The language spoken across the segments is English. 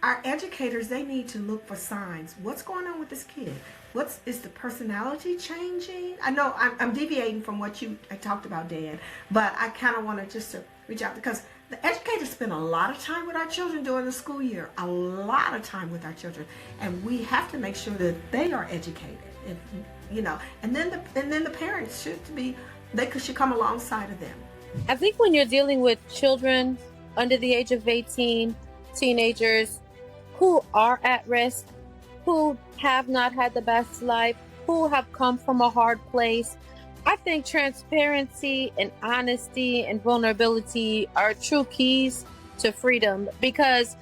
our educators, they need to look for signs. What's going on with this kid? Is the personality changing? I know I'm deviating from what you talked about, Dan, but I kind of want to just to reach out because the educators spend a lot of time with our children during the school year, a lot of time with our children, and we have to make sure that they are educated. If, and then the parents should come alongside of them. I think when you're dealing with children under the age of 18, teenagers who are at risk, who have not had the best life, who have come from a hard place, I think transparency and honesty and vulnerability are true keys to freedom, because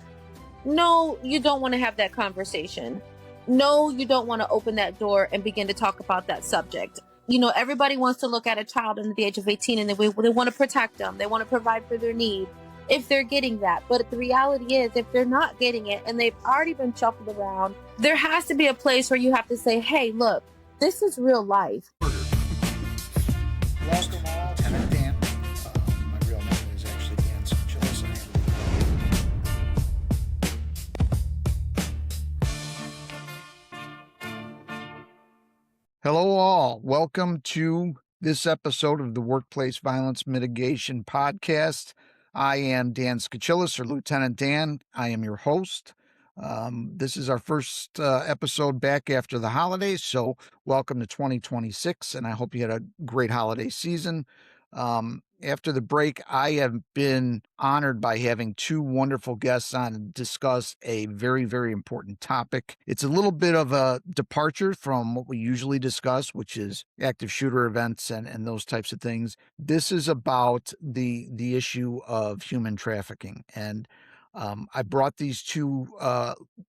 no, you don't want to have that conversation. No, you don't want to open that door and begin to talk about that subject. Everybody wants to look at a child under the age of 18 and they want to protect them. They want to provide for their needs if they're getting that. But the reality is, if they're not getting it and they've already been shuffled around, there has to be a place where you have to say, hey, look, this is real life. Welcome all. Lieutenant Dan. My real name is actually Dan Chillis. Hello all. Welcome to this episode of the Workplace Violence Mitigation Podcast. I am Dan Skachillis, or Lieutenant Dan. I am your host. This is our first episode back after the holidays, so welcome to 2026, and I hope you had a great holiday season. After the break, I have been honored by having two wonderful guests on to discuss a very, very important topic. It's a little bit of a departure from what we usually discuss, which is active shooter events and those types of things. This is about the issue of human trafficking. And I brought these two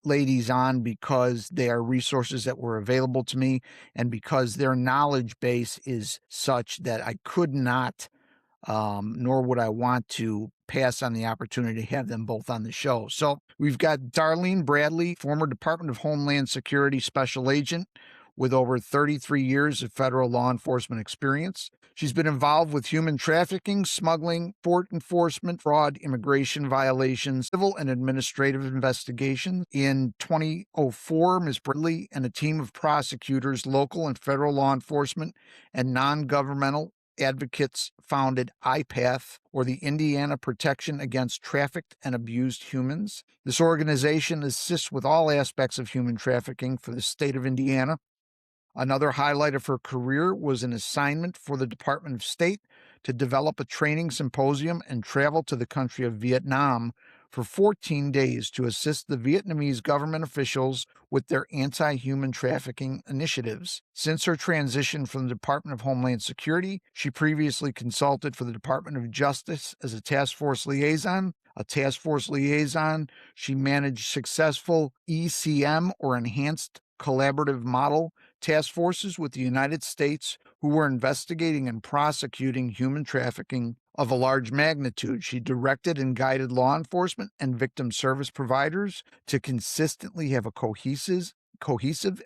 ladies on because they are resources that were available to me, and because their knowledge base is such that I could not nor would I want to pass on the opportunity to have them both on the show. So we've got Darlene Bradley, former Department of Homeland Security Special Agent with over 33 years of federal law enforcement experience. She's been involved with human trafficking, smuggling, port enforcement, fraud, immigration violations, civil and administrative investigations. In 2004, Ms. Bradley and a team of prosecutors, local and federal law enforcement, and non-governmental advocates founded IPATH, or the Indiana Protection Against Trafficked and Abused Humans. This organization assists with all aspects of human trafficking for the state of Indiana. Another highlight of her career was an assignment for the Department of State to develop a training symposium and travel to the country of Vietnam for 14 days to assist the Vietnamese government officials with their anti-human trafficking initiatives. Since her transition from the Department of Homeland Security, she previously consulted for the Department of Justice as a task force liaison. She managed successful ECM, or Enhanced Collaborative Model, task forces with the United States who were investigating and prosecuting human trafficking of a large magnitude. She directed and guided law enforcement and victim service providers to consistently have a cohesive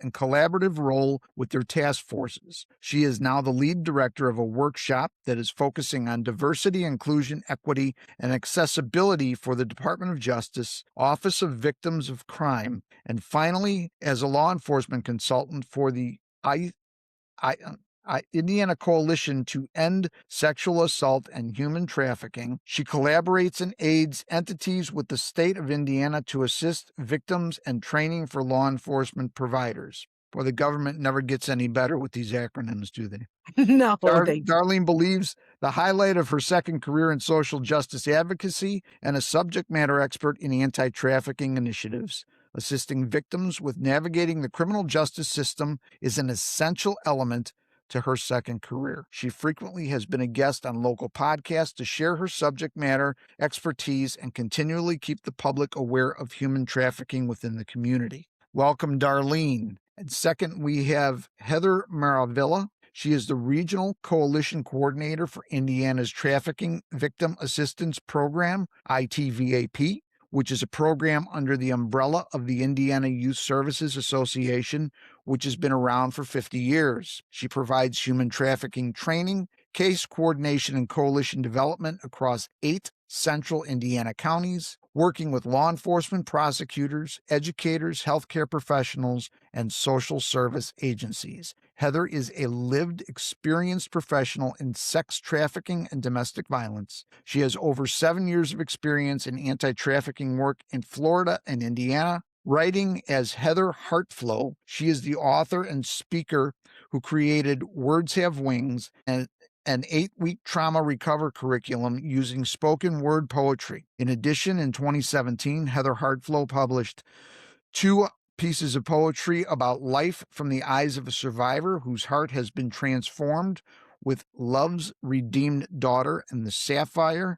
and collaborative role with their task forces. She is now the lead director of a workshop that is focusing on diversity, inclusion, equity, and accessibility for the Department of Justice, Office of Victims of Crime, and finally, as a law enforcement consultant for the Indiana Coalition to End Sexual Assault and Human Trafficking. She collaborates and aids entities with the state of Indiana to assist victims and training for law enforcement providers. Boy, the government never gets any better with these acronyms, do they? No, Darlene believes the highlight of her second career in social justice advocacy and a subject matter expert in anti-trafficking initiatives. Assisting victims with navigating the criminal justice system is an essential element to her second career. She frequently has been a guest on local podcasts to share her subject matter expertise and continually keep the public aware of human trafficking within the community. Welcome, Darlene. And second, we have Heather Maravilla. She is the Regional Coalition Coordinator for Indiana's Trafficking Victim Assistance Program, ITVAP, which is a program under the umbrella of the Indiana Youth Services Association, which has been around for 50 years. She provides human trafficking training, case coordination, and coalition development across 8 central Indiana counties. working with law enforcement, prosecutors, educators, healthcare professionals, and social service agencies. Heather is a lived, experienced professional in sex trafficking and domestic violence. She has over 7 years of experience in anti-trafficking work in Florida and Indiana. Writing as Heather Heartflow, she is the author and speaker who created Words Have Wings, and an 8-week trauma recover curriculum using spoken word poetry. In addition, in 2017, Heather Heartflow published 2 pieces of poetry about life from the eyes of a survivor whose heart has been transformed, with Love's Redeemed Daughter and the Sapphire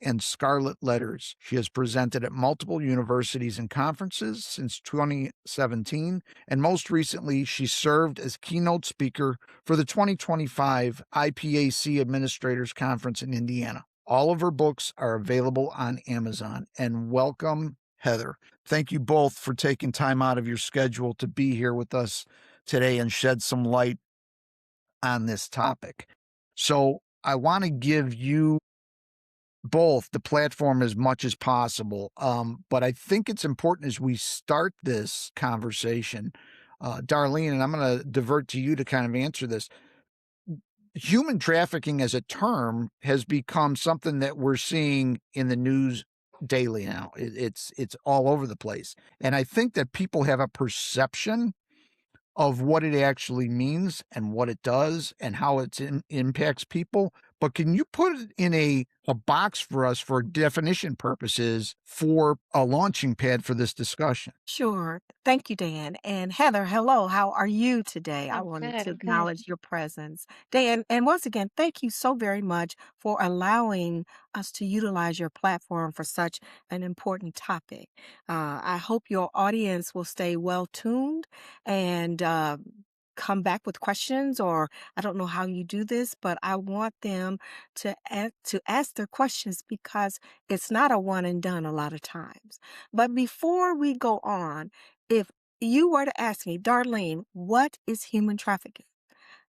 and Scarlet Letters. She has presented at multiple universities and conferences since 2017, and most recently, she served as keynote speaker for the 2025 IPAC Administrators Conference in Indiana. All of her books are available on Amazon. And welcome, Heather. Thank you both for taking time out of your schedule to be here with us today and shed some light on this topic. So I want to give you both the platform as much as possible. But I think it's important as we start this conversation, Darlene, and I'm going to divert to you to kind of answer this. Human trafficking as a term has become something that we're seeing in the news daily now. It's all over the place. And I think that people have a perception of what it actually means and what it does and how it impacts people. But can you put it in a box for us for definition purposes for a launching pad for this discussion? Sure. Thank you, Dan. And Heather, hello. How are you today? I I'm wanted good. to I'm good. acknowledge your presence. Dan, and once again, thank you so very much for allowing us to utilize your platform for such an important topic. I hope your audience will stay well tuned and come back with questions, or I don't know how you do this, but I want them to ask their questions because it's not a one and done a lot of times. But before we go on, if you were to ask me, Darlene, what is human trafficking?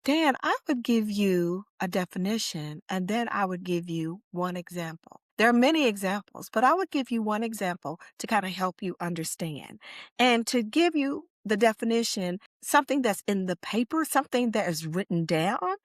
Dan, I would give you a definition and then I would give you one example. There are many examples, but I would give you one example to kind of help you understand. And to give you the definition, something that's in the paper, something that is written down,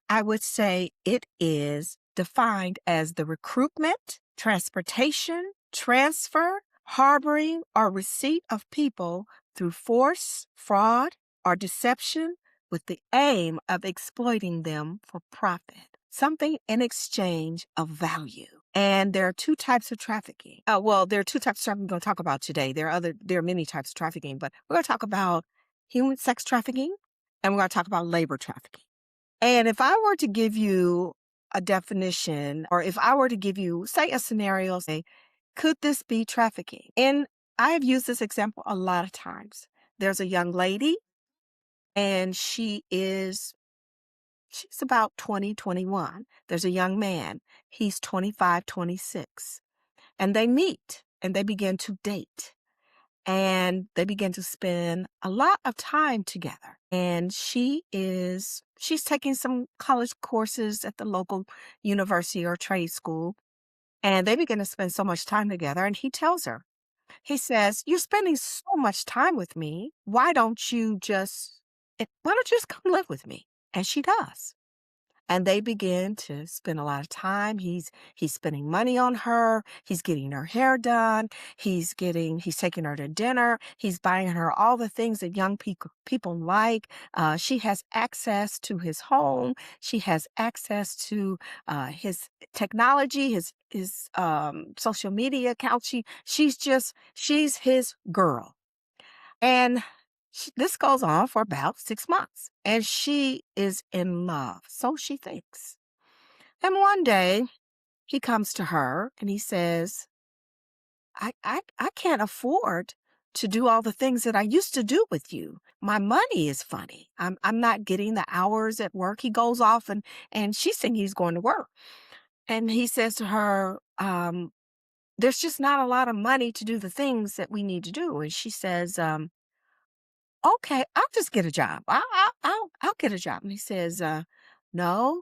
I would say it is defined as the recruitment, transportation, transfer, harboring, or receipt of people through force, fraud, or deception with the aim of exploiting them for profit, something in exchange of value. And there are 2 types of trafficking. Well, there are 2 types of trafficking we're going to talk about today. There are many types of trafficking, but we're going to talk about human sex trafficking and we're going to talk about labor trafficking. And if I were to give you a definition, or if I were to give you, say, a scenario, say, could this be trafficking? And I have used this example a lot of times. There's a young lady and she's about 20, 21. There's a young man. He's 25, 26. And they meet and they begin to date. And they begin to spend a lot of time together. And she's taking some college courses at the local university or trade school. And they begin to spend so much time together. And he tells her, he says, "You're spending so much time with me. Why don't you just come live with me?" And she does. And they begin to spend a lot of time. He's spending money on her. He's getting her hair done. He's taking her to dinner. He's buying her all the things that young people like. She has access to his home. She has access to his technology, his social media account. She's his girl. And this goes on for about 6 months. And she is in love. So she thinks. And one day he comes to her and he says, I can't afford to do all the things that I used to do with you. My money is funny. I'm not getting the hours at work. He goes off and she's thinking he's going to work. And he says to her, there's just not a lot of money to do the things that we need to do. And she says, okay, I'll just get a job. I'll get a job. And he says, no,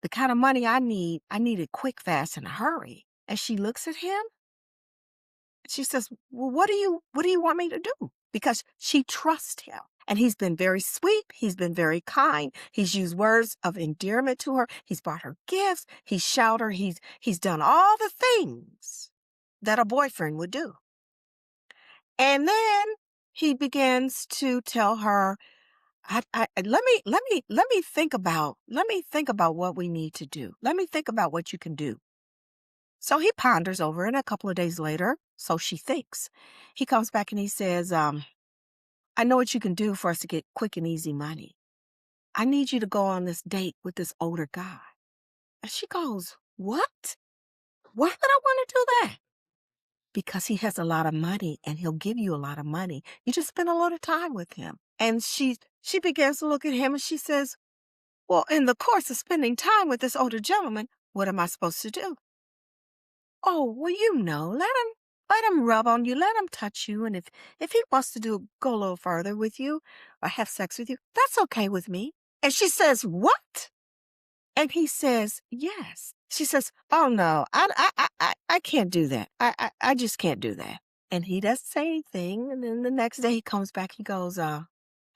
the kind of money I need it quick, fast, in a hurry. And she looks at him She says, well, what do you want me to do? Because she trusts him. And he's been very sweet. He's been very kind. He's used words of endearment to her. He's bought her gifts. He's showered her. He's done all the things that a boyfriend would do. And then he begins to tell her, let me think about what we need to do. Let me think about what you can do. So he ponders over it, and a couple of days later, so she thinks, he comes back and he says, I know what you can do for us to get quick and easy money. I need you to go on this date with this older guy. And she goes, what? Why would I want to do that? Because he has a lot of money and he'll give you a lot of money. You just spend a lot of time with him. And she begins to look at him and she says, well, in the course of spending time with this older gentleman, what am I supposed to do? Oh, well, let him rub on you, let him touch you. And if he wants to go a little further with you or have sex with you, that's okay with me. And she says, what? And he says, yes. She says, oh no, I can't do that. I just can't do that. And he doesn't say anything. And then the next day he comes back, he goes,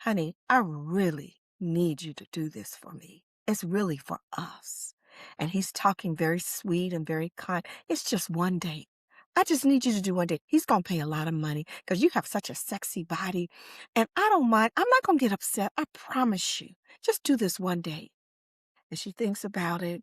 honey, I really need you to do this for me. It's really for us. And he's talking very sweet and very kind. It's just one date. I just need you to do one date. He's going to pay a lot of money because you have such a sexy body. And I don't mind. I'm not going to get upset. I promise you. Just do this one date. And she thinks about it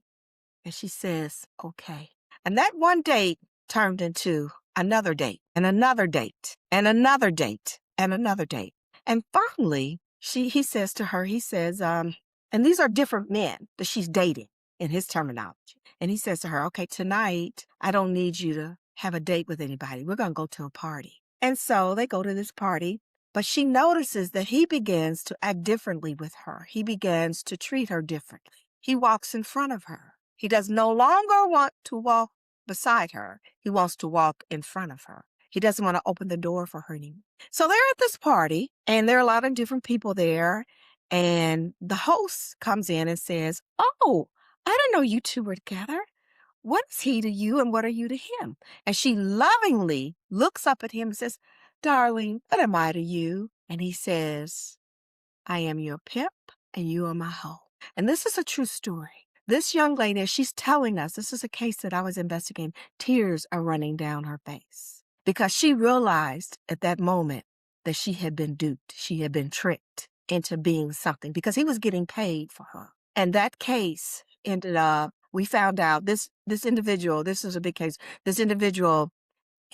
and she says, okay. And that one date turned into another date and another date and another date and another date. And finally, he says to her, he says, and these are different men that she's dating in his terminology. And he says to her, okay, tonight, I don't need you to have a date with anybody. We're going to go to a party. And so they go to this party, but she notices that he begins to act differently with her. He begins to treat her differently. He walks in front of her. He does no longer want to walk beside her. He wants to walk in front of her. He doesn't want to open the door for her anymore. So they're at this party, and there are a lot of different people there. And the host comes in and says, oh, I didn't know you two were together. What is he to you and what are you to him? And she lovingly looks up at him and says, darling, what am I to you? And he says, I am your pimp and you are my hoe. And this is a true story. This young lady, she's telling us, this is a case that I was investigating, tears are running down her face because she realized at that moment that she had been duped. She had been tricked into being something because he was getting paid for her. And that case ended up, we found out this individual, this is a big case, this individual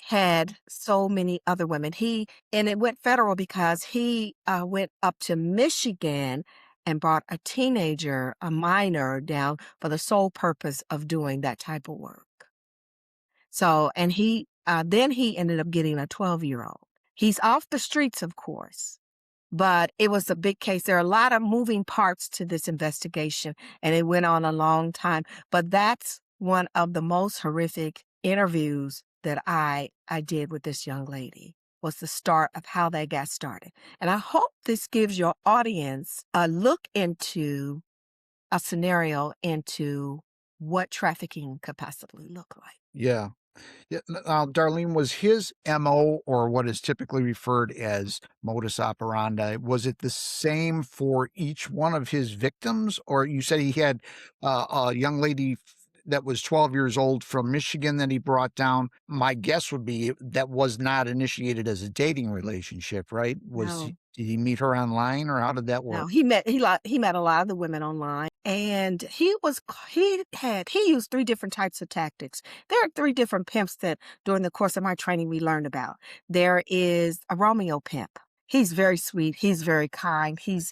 had so many other women. And it went federal because he went up to Michigan and brought a teenager, a minor, down for the sole purpose of doing that type of work. So, and then he ended up getting a 12-year-old. He's off the streets, of course, but it was a big case. There are a lot of moving parts to this investigation, and it went on a long time. But that's one of the most horrific interviews that I did with this young lady, was the start of how they got started. And I hope this gives your audience a look into a scenario into what trafficking could possibly look like. Yeah. Yeah, Darlene, was his MO, or what is typically referred as modus operandi, was it the same for each one of his victims? Or you said he had a young lady that was 12 years old from Michigan that he brought down. My guess would be that was not initiated as a dating relationship, right? No. Did he meet her online, or how did that work? No, he met a lot of the women online, and he used 3 different types of tactics. There are 3 different pimps that during the course of my training we learned about. There is a Romeo pimp. He's very sweet. He's very kind. He's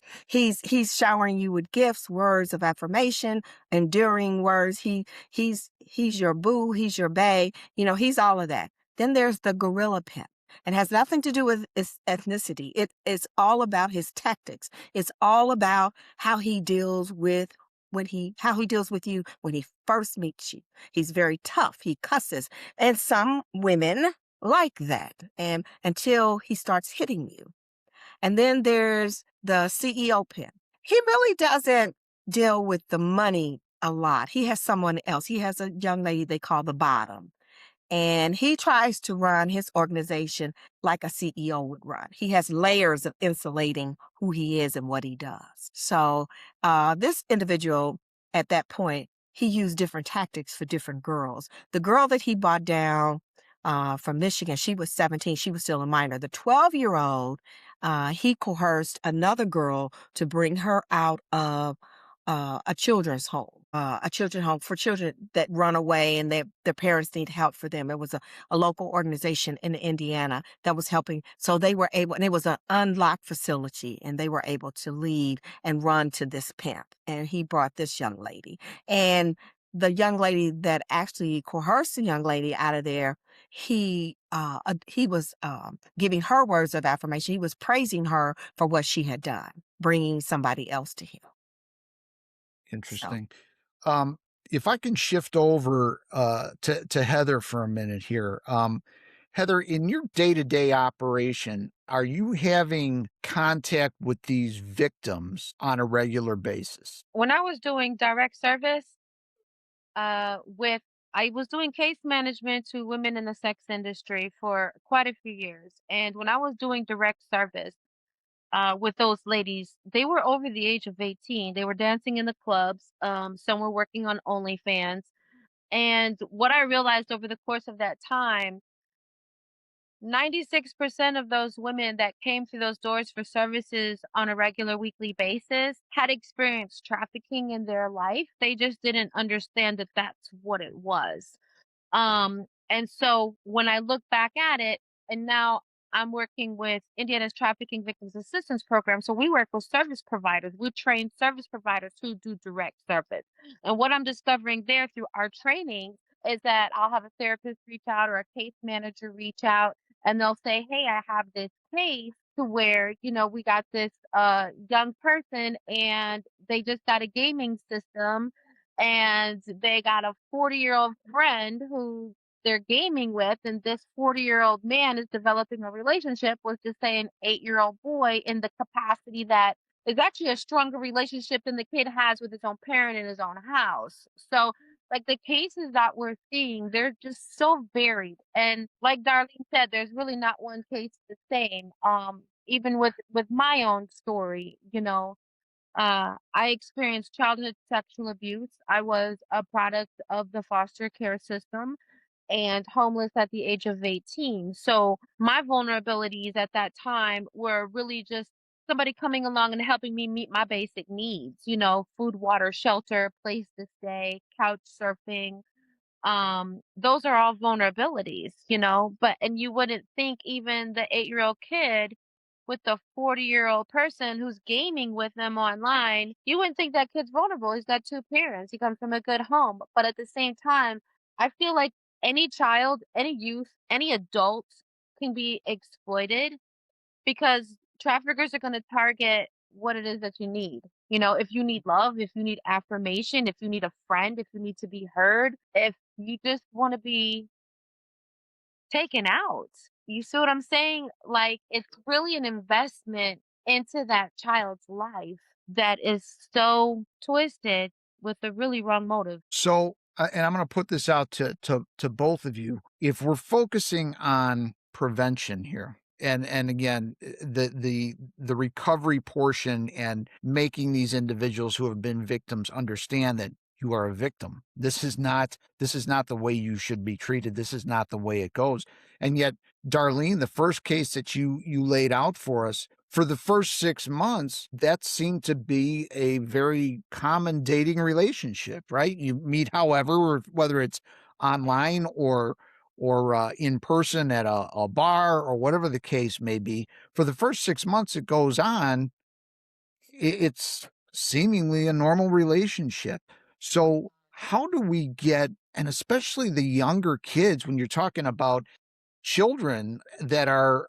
showering you with gifts, words of affirmation, endearing words. He's your boo. He's your bae. You know, he's all of that. Then there's the gorilla pimp. And has nothing to do with his ethnicity. It's all about his tactics. It's all about how he deals with you when he first meets you. He's very tough. He cusses. And some women like that, and until he starts hitting you. And then there's the CEO pimp. He really doesn't deal with the money a lot. He has someone else. He has a young lady they call the bottom. And he tries to run his organization like a CEO would run. He has layers of insulating who he is and what he does. So this individual at that point, he used different tactics for different girls. The girl that he bought down from Michigan, she was 17. She was still a minor. The 12-year-old, he coerced another girl to bring her out of a children's home, for children that run away and their parents need help for them. It was a local organization in Indiana that was helping. So they were able, and it was an unlocked facility, and they were able to leave and run to this pimp. And he brought this young lady. And the young lady that actually coerced the young lady out of there, he was giving her words of affirmation. He was praising her for what she had done, bringing somebody else to him. So, Interesting. If I can shift over to Heather for a minute here. Heather, in your day-to-day operation, are you having contact with these victims on a regular basis? When I was doing direct service, with I was doing case management to women in the sex industry for quite a few years. And when I was doing direct service, with those ladies, they were over the age of 18. They were dancing in the clubs. Some were working on OnlyFans. And what I realized over the course of that time, 96% of those women that came through those doors for services on a regular weekly basis had experienced trafficking in their life. They just didn't understand that that's what it was. And so when I look back at it, and now I'm working with Indiana's Trafficking Victims Assistance Program. So we work with service providers. We train service providers who do direct service. And what I'm discovering there through our training is that I'll have a therapist reach out or a case manager reach out, and they'll say, "Hey, I have this case to where, we got this young person and they just got a gaming system and they got a 40-year-old friend who they're gaming with, and this 40-year-old man is developing a relationship with, just say, an 8-year-old boy in the capacity that is actually a stronger relationship than the kid has with his own parent in his own house." So, like, the cases that we're seeing, they're just so varied. And like Darlene said, there's really not one case the same. Even with my own story, I experienced childhood sexual abuse. I was a product of the foster care system and homeless at the age of 18. So my vulnerabilities at that time were really just somebody coming along and helping me meet my basic needs, food, water, shelter, place to stay, couch surfing. Those are all vulnerabilities, but and you wouldn't think even the 8-year-old kid with the 40-year-old person who's gaming with them online, you wouldn't think that kid's vulnerable. He's got two parents. He comes from a good home. But at the same time, I feel like any child, any youth, any adult can be exploited because traffickers are going to target what it is that you need. If you need love, if you need affirmation, if you need a friend, if you need to be heard, if you just want to be taken out. You see what I'm saying? Like, it's really an investment into that child's life that is so twisted with a really wrong motive. So, and I'm going to put this out to both of you. If we're focusing on prevention here, and again, the recovery portion and making these individuals who have been victims understand that you are a victim. This is not the way you should be treated. This is not the way it goes. And yet, Darlene, the first case that you laid out for us, for the first 6 months, that seemed to be a very common dating relationship, right? You meet, however, or whether it's online or in person at a bar or whatever the case may be. For the first 6 months it goes on, it's seemingly a normal relationship. So how do we get, and especially the younger kids, when you're talking about children that are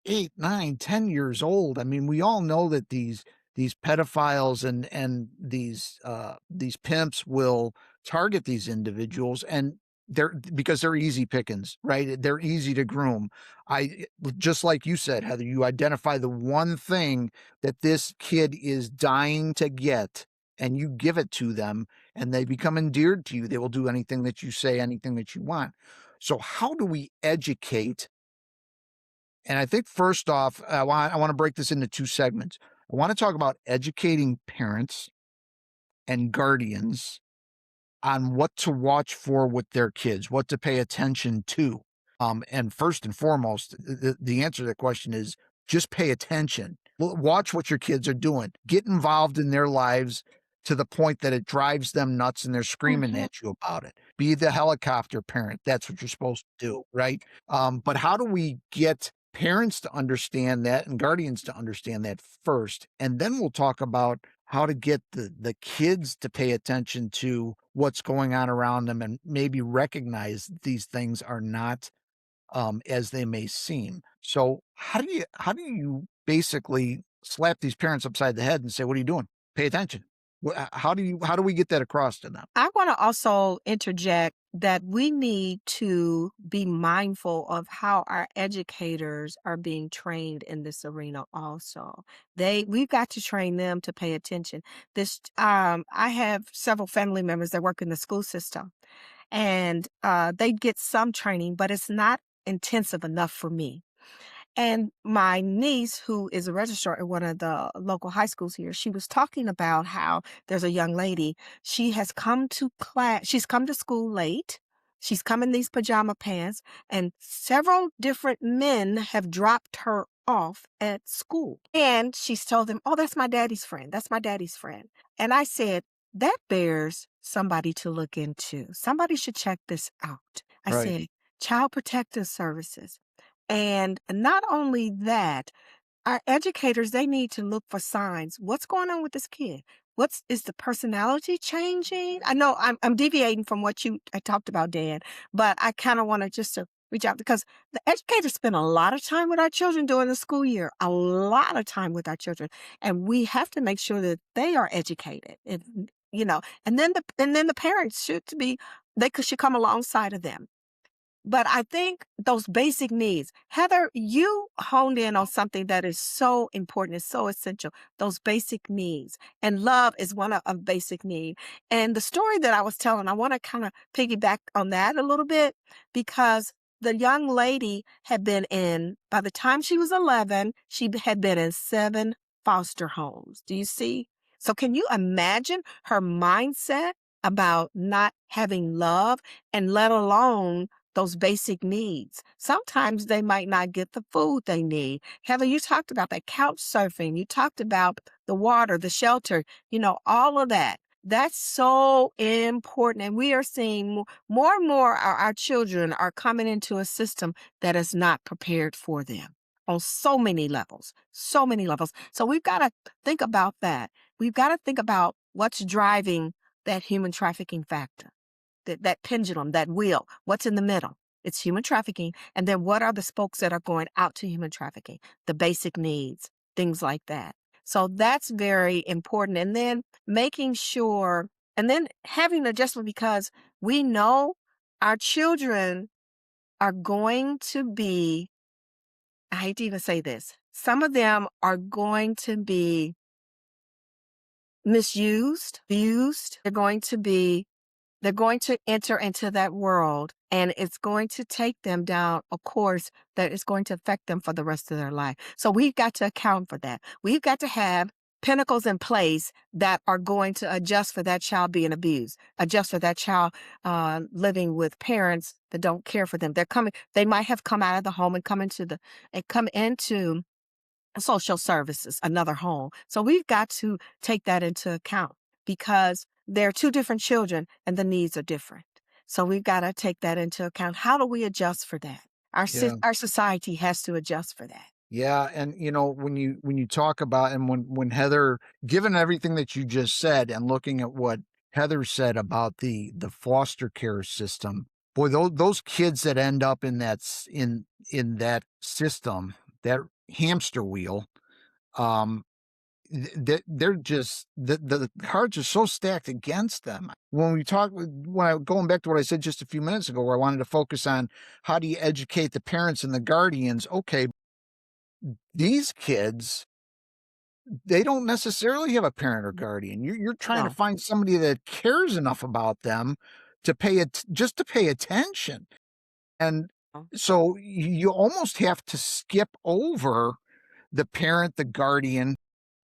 8, 9, 10 years old. I mean, we all know that these pedophiles and these pimps will target these individuals, and because they're easy pickings, right? They're easy to groom. Just like you said, Heather, you identify the one thing that this kid is dying to get, and you give it to them and they become endeared to you. They will do anything that you say, anything that you want. So how do we educate? And I think first off, I want to break this into two segments. I want to talk about educating parents and guardians on what to watch for with their kids, what to pay attention to. And first and foremost, the answer to that question is just pay attention. Watch what your kids are doing. Get involved in their lives to the point that it drives them nuts and they're screaming at you about it. Be the helicopter parent. That's what you're supposed to do, right? But how do we get parents to understand that and guardians to understand that first? And then we'll talk about how to get the kids to pay attention to what's going on around them and maybe recognize these things are not as they may seem. So how do you basically slap these parents upside the head and say, what are you doing? Pay attention. How do we get that across to them? I want to also interject that we need to be mindful of how our educators are being trained in this arena also. We've got to train them to pay attention. I have several family members that work in the school system, and they get some training, but it's not intensive enough for me. And my niece, who is a registrar at one of the local high schools here, she was talking about how there's a young lady. She has come to class. She's come to school late. She's come in these pajama pants, and several different men have dropped her off at school. And she's told them, "Oh, that's my daddy's friend. That's my daddy's friend." And I said, that bears somebody to look into. Somebody should check this out. I Right. said, Child Protective Services. And not only that, our educators, they need to look for signs. What's going on with this kid? Is the personality changing? I know I'm deviating from what I talked about, Dan, but I kind of want to just to reach out because the educators spend a lot of time with our children during the school year, a lot of time with our children, and we have to make sure that they are educated. And then the parents should come alongside of them. But I think those basic needs, Heather, you honed in on something that is so important, is so essential, those basic needs. And love is one of a basic need. And the story that I was telling, I want to kind of piggyback on that a little bit because the young lady by the time she was 11, she had been in 7 foster homes. Do you see? So can you imagine her mindset about not having love and let alone those basic needs? Sometimes they might not get the food they need. Heather, you talked about that couch surfing. You talked about the water, the shelter, all of that. That's so important. And we are seeing more and more our children are coming into a system that is not prepared for them on so many levels, so many levels. So we've got to think about that. We've got to think about what's driving that human trafficking factor. That pendulum, that wheel, what's in the middle? It's human trafficking. And then what are the spokes that are going out to human trafficking? The basic needs, things like that. So that's very important. And then making sure, and then having adjustment because we know our children are going to be, I hate to even say this, some of them are going to be misused, abused. They're going to enter into that world and it's going to take them down a course that is going to affect them for the rest of their life. So we've got to account for that. We've got to have pinnacles in place that are going to adjust for that child being abused, adjust for that child living with parents that don't care for them. They might have come out of the home and come into social services, another home. So we've got to take that into account because they're 2 different children and the needs are different. So we've got to take that into account. How do we adjust for that? Our society has to adjust for that. Yeah, and when you talk about and when Heather, given everything that you just said and looking at what Heather said about the foster care system, boy, those kids that end up in that system, that hamster wheel, they're just the cards are so stacked against them. Going back to what I said just a few minutes ago, where I wanted to focus on how do you educate the parents and the guardians? Okay, these kids they don't necessarily have a parent or guardian. You're trying to No. find somebody that cares enough about them to pay it, just to pay attention. And so you almost have to skip over the parent, the guardian.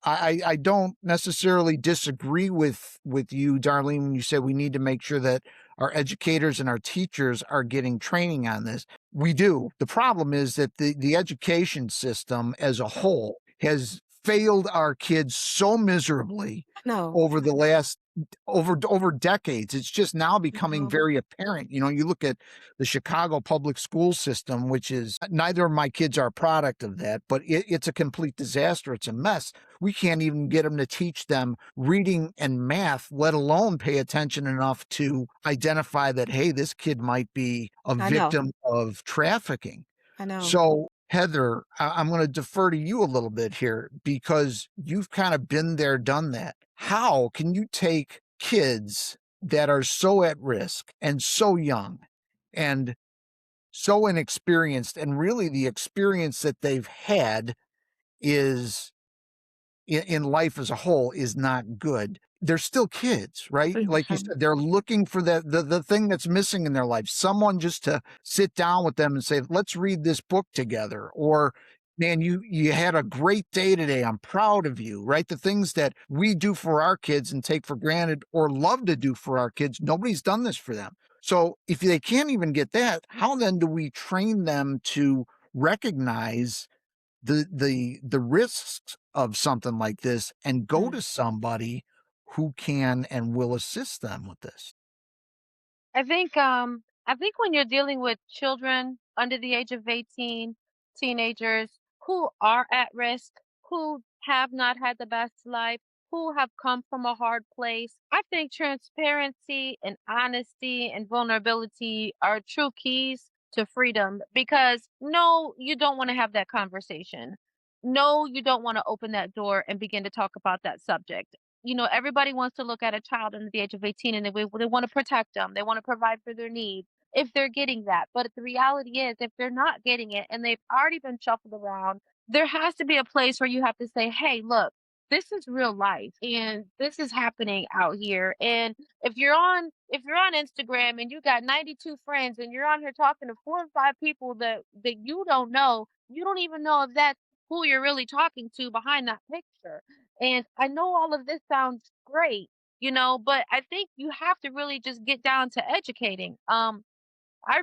I don't necessarily disagree with you, Darlene, when you said we need to make sure that our educators and our teachers are getting training on this. We do. The problem is that the education system as a whole has failed our kids so miserably No. over the last over decades. It's just now becoming No. very apparent. You know, you look at the Chicago public school system, which is, neither of my kids are a product of that, but it's a complete disaster. It's a mess. We can't even get them to teach them reading and math, let alone pay attention enough to identify that, hey, this kid might be a I know. victim of trafficking. I know. So, Heather, I'm going to defer to you a little bit here because you've kind of been there, done that. How can you take kids that are so at risk and so young and so inexperienced, and really the experience that they've had is in life as a whole is not good. They're still kids, right? Like you said, they're looking for the thing that's missing in their life. Someone just to sit down with them and say, let's read this book together. Or, man, you had a great day today. I'm proud of you, right? The things that we do for our kids and take for granted or love to do for our kids, nobody's done this for them. So if they can't even get that, how then do we train them to recognize the risks of something like this and go Mm. to somebody who can and will assist them with this? I think when you're dealing with children under the age of 18, teenagers who are at risk, who have not had the best life, who have come from a hard place, I think transparency and honesty and vulnerability are true keys to freedom because no, you don't want to have that conversation. No, you don't want to open that door and begin to talk about that subject. You know, everybody wants to look at a child under the age of 18 and they want to protect them. They want to provide for their needs if they're getting that. But the reality is, if they're not getting it and they've already been shuffled around, there has to be a place where you have to say, hey, look, this is real life and this is happening out here. And if you're on Instagram and you got 92 friends and you're on here talking to 4 or 5 people that you don't know, you don't even know if that's who you're really talking to behind that picture. And I know all of this sounds great, but I think you have to really just get down to educating. I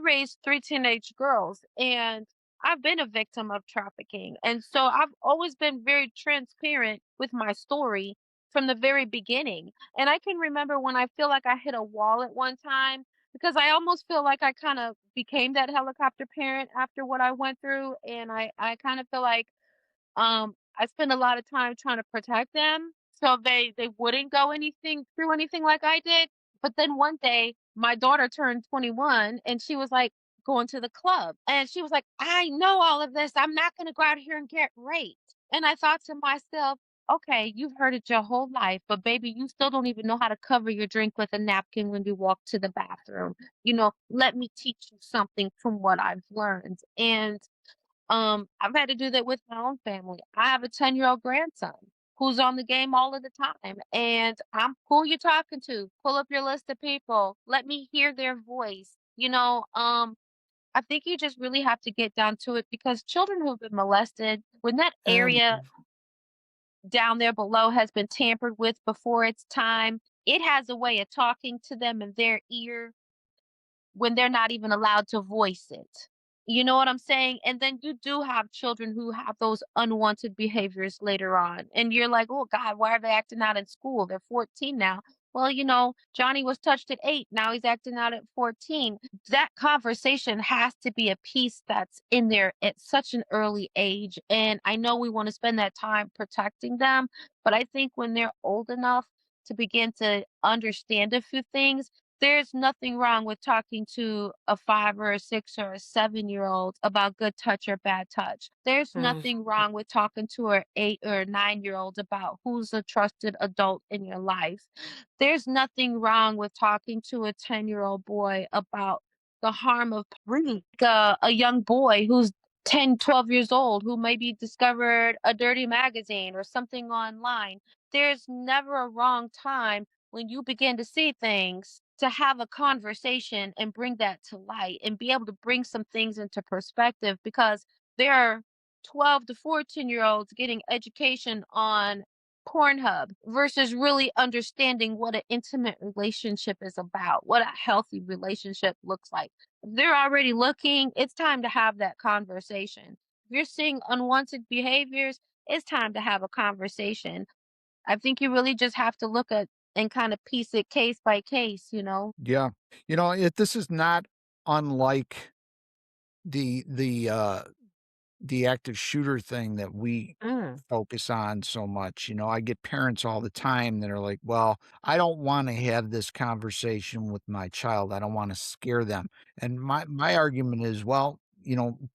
raised 3 teenage girls and I've been a victim of trafficking. And so I've always been very transparent with my story from the very beginning. And I can remember when I feel like I hit a wall at one time because I almost feel like I kind of became that helicopter parent after what I went through. And I kind of feel like I spend a lot of time trying to protect them so they wouldn't go anything through anything like I did. But then one day, my daughter turned 21 and she was like going to the club. And she was like, I know all of this. I'm not going to go out here and get raped. And I thought to myself, okay, you've heard it your whole life, but baby, you still don't even know how to cover your drink with a napkin when you walk to the bathroom. Let me teach you something from what I've learned. And I've had to do that with my own family. I have a 10-year-old grandson who's on the game all of the time. And I'm who you talking to? Pull up your list of people. Let me hear their voice. I think you just really have to get down to it because children who've been molested, when that Um, area down there below has been tampered with before its time, it has a way of talking to them in their ear when they're not even allowed to voice it. You know what I'm saying? And then you do have children who have those unwanted behaviors later on. And you're like, oh God, why are they acting out in school? They're 14 now. Well, Johnny was touched at 8. Now he's acting out at 14. That conversation has to be a piece that's in there at such an early age. And I know we want to spend that time protecting them, but I think when they're old enough to begin to understand a few things, there's nothing wrong with talking to a 5 or a 6 or a 7-year-old about good touch or bad touch. There's mm, nothing wrong with talking to a 8 or a 9-year-old about who's a trusted adult in your life. There's nothing wrong with talking to a 10-year-old boy about the harm of reading. A young boy who's 10, 12 years old who maybe discovered a dirty magazine or something online. There's never a wrong time when you begin to see things to have a conversation and bring that to light and be able to bring some things into perspective, because there are 12 to 14-year-olds getting education on Pornhub versus really understanding what an intimate relationship is about, what a healthy relationship looks like. If they're already looking, it's time to have that conversation. If you're seeing unwanted behaviors, it's time to have a conversation. I think you really just have to look at and kind of piece it case by case, you know? Yeah. This is not unlike the the active shooter thing that we Mm. focus on so much. I get parents all the time that are like, well, I don't want to have this conversation with my child. I don't want to scare them. And my argument is, well,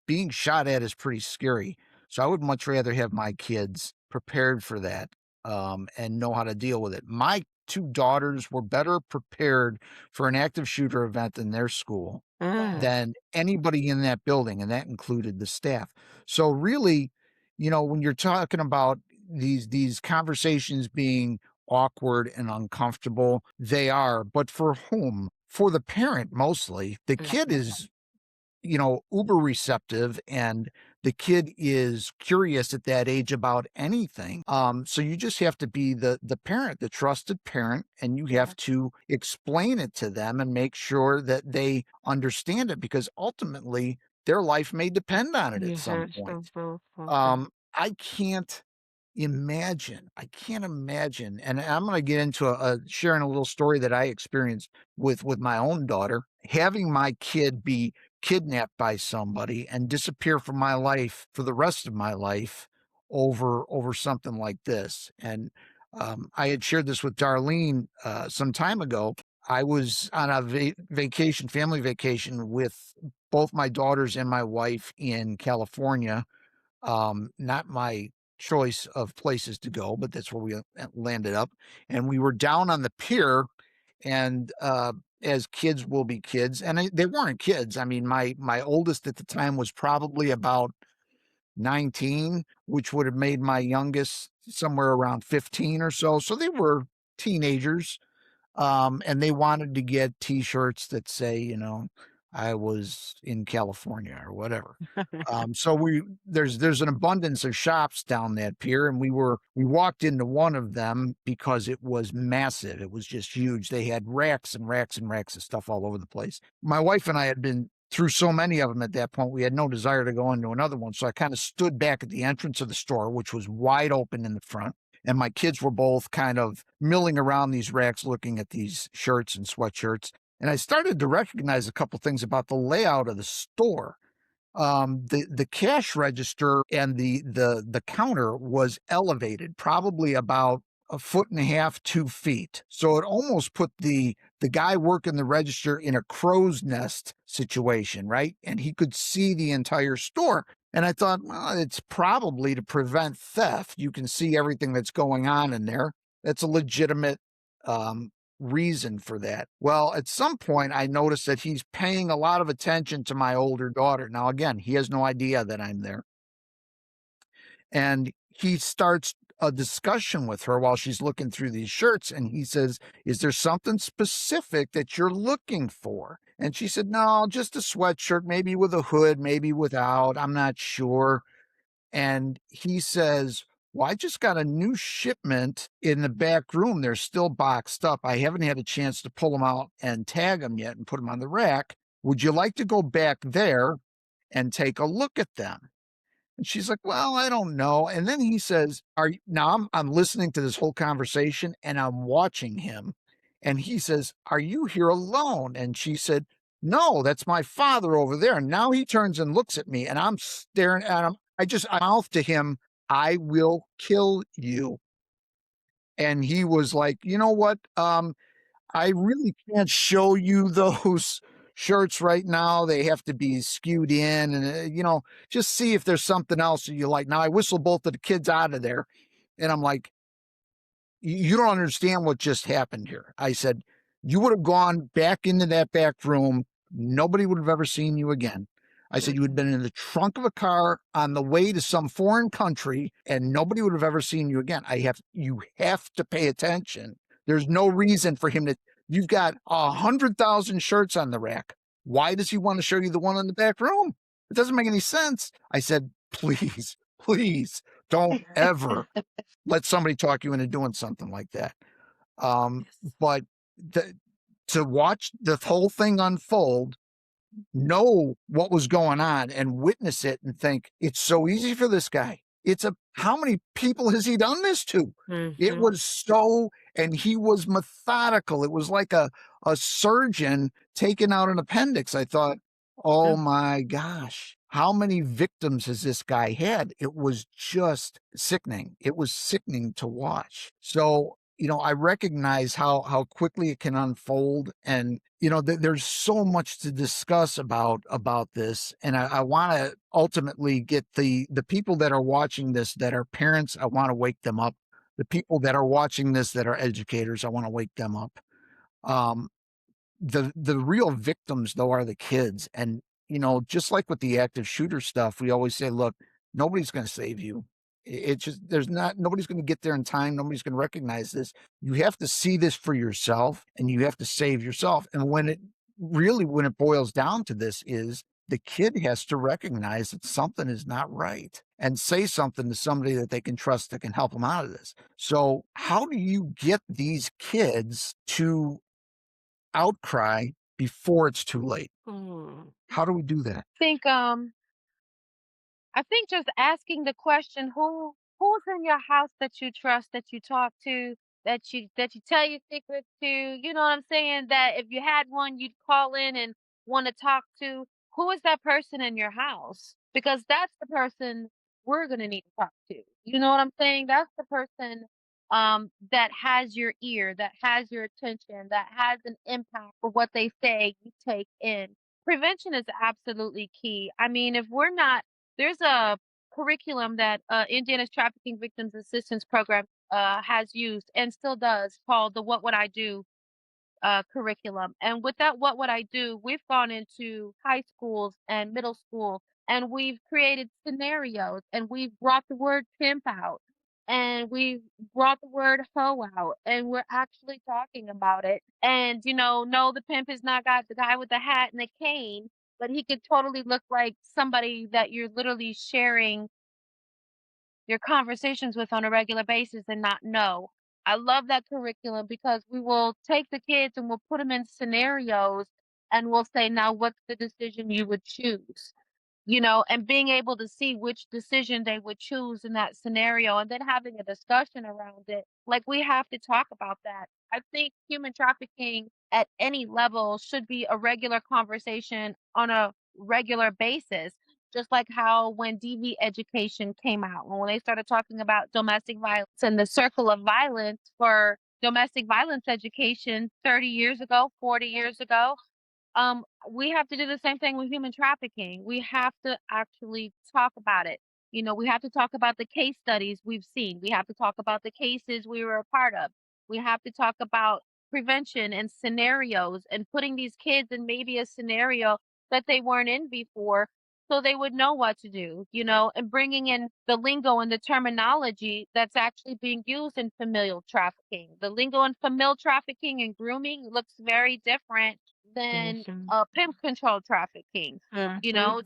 being shot at is pretty scary. So I would much rather have my kids prepared for that, and know how to deal with it. My two daughters were better prepared for an active shooter event in their school Mm. than anybody in that building, and that included the staff. So really, when you're talking about these conversations being awkward and uncomfortable, they are, but for whom? For the parent mostly. The kid Mhm. is uber receptive, and the kid is curious at that age about anything. So you just have to be the parent, the trusted parent, and you Yeah. have to explain it to them and make sure that they understand it, because ultimately their life may depend on it You at some have point. to. Okay. I can't imagine, and I'm going to get into sharing a little story that I experienced with my own daughter, having my kid be kidnapped by somebody and disappear from my life for the rest of my life over something like this. And I had shared this with Darlene some time ago. I was on a vacation, family vacation, with both my daughters and my wife in California. Not my choice of places to go, but that's where we landed up. And we were down on the pier, and as kids will be kids, and they weren't kids. I mean, my oldest at the time was probably about 19, which would have made my youngest somewhere around 15 or so. So they were teenagers, and they wanted to get T-shirts that say, I was in California or whatever. So there's an abundance of shops down that pier, and we walked into one of them because it was massive. It was just huge. They had racks and racks and racks of stuff all over the place. My wife and I had been through so many of them at that point, we had no desire to go into another one. So I kind of stood back at the entrance of the store, which was wide open in the front. And my kids were both kind of milling around these racks looking at these shirts and sweatshirts. And I started to recognize a couple things about the layout of the store. The cash register and the counter was elevated, probably about a foot and a half, 2 feet. So it almost put the guy working the register in a crow's nest situation, right? And he could see the entire store. And I thought, well, it's probably to prevent theft. You can see everything that's going on in there. That's a legitimate um, reason for that. Well, at some point, I noticed that he's paying a lot of attention to my older daughter. Now, again, he has no idea that I'm there. And he starts a discussion with her while she's looking through these shirts. And he says, is there something specific that you're looking for? And she said, no, just a sweatshirt, maybe with a hood, maybe without. I'm not sure. And he says, well, I just got a new shipment in the back room. They're still boxed up. I haven't had a chance to pull them out and tag them yet and put them on the rack. Would you like to go back there and take a look at them? And she's like, well, I don't know. And then he says, are you, now I'm listening to this whole conversation and I'm watching him. And he says, are you here alone? And she said, no, that's my father over there. And now he turns and looks at me, and I'm staring at him. I mouthed to him, I will kill you. And he was like, you know what? I really can't show you those shirts right now. They have to be skewed in, and just see if there's something else that you like. Now I whistled both of the kids out of there, and I'm like, you don't understand what just happened here. I said, you would have gone back into that back room. Nobody would have ever seen you again. I said, you had been in the trunk of a car on the way to some foreign country and nobody would have ever seen you again. You have to pay attention. There's no reason for him to, you've got 100,000 shirts on the rack. Why does he want to show you the one in the back room? It doesn't make any sense. I said, please, please don't ever let somebody talk you into doing something like that. But to watch the whole thing unfold, know what was going on and witness it and think it's so easy for this guy. How many people has he done this to? It was so, and he was methodical. It was like a surgeon taking out an appendix. I thought, oh my gosh, how many victims has this guy had? It was just sickening. It was sickening to watch. So, I recognize how quickly it can unfold, and there's so much to discuss about this, and I want to ultimately get the people that are watching this that are parents. I want to wake them up. The people that are watching this that are educators, I want to wake them up. The real victims though are the kids, and just like with the active shooter stuff, we always say, look, nobody's going to save you. It's just nobody's going to get there in time. Nobody's going to recognize this. You have to see this for yourself, and you have to save yourself. And when it boils down to this, is the kid has to recognize that something is not right and say something to somebody that they can trust that can help them out of this. So how do you get these kids to outcry before it's too late? How do we do that? I think just asking the question, who's in your house that you trust, that you talk to, that you tell your secrets to, you know what I'm saying? That if you had one you'd call in and want to talk to, who is that person in your house? Because that's the person we're gonna need to talk to. You know what I'm saying? That's the person that has your ear, that has your attention, that has an impact for what they say you take in. Prevention is absolutely key. I mean, if we're not there's a curriculum that Indiana's Trafficking Victims Assistance Program has used and still does, called the What Would I Do curriculum. And with that, What Would I Do, we've gone into high schools and middle school, and we've created scenarios, and we've brought the word pimp out, and we've brought the word hoe out, and we're actually talking about it. And, no, the pimp has not got the guy with the hat and the cane, but he could totally look like somebody that you're literally sharing your conversations with on a regular basis and not know. I love that curriculum because we will take the kids and we'll put them in scenarios and we'll say, now, what's the decision you would choose? And being able to see which decision they would choose in that scenario and then having a discussion around it. Like, we have to talk about that. I think human trafficking at any level should be a regular conversation on a regular basis. Just like how when DV education came out, when they started talking about domestic violence and the circle of violence for domestic violence education 30 years ago, 40 years ago, we have to do the same thing with human trafficking. We have to actually talk about it. We have to talk about the case studies we've seen. We have to talk about the cases we were a part of. We have to talk about prevention and scenarios and putting these kids in maybe a scenario that they weren't in before so they would know what to do, and bringing in the lingo and the terminology that's actually being used in familial trafficking. The lingo in familial trafficking and grooming looks very different than pimp control trafficking.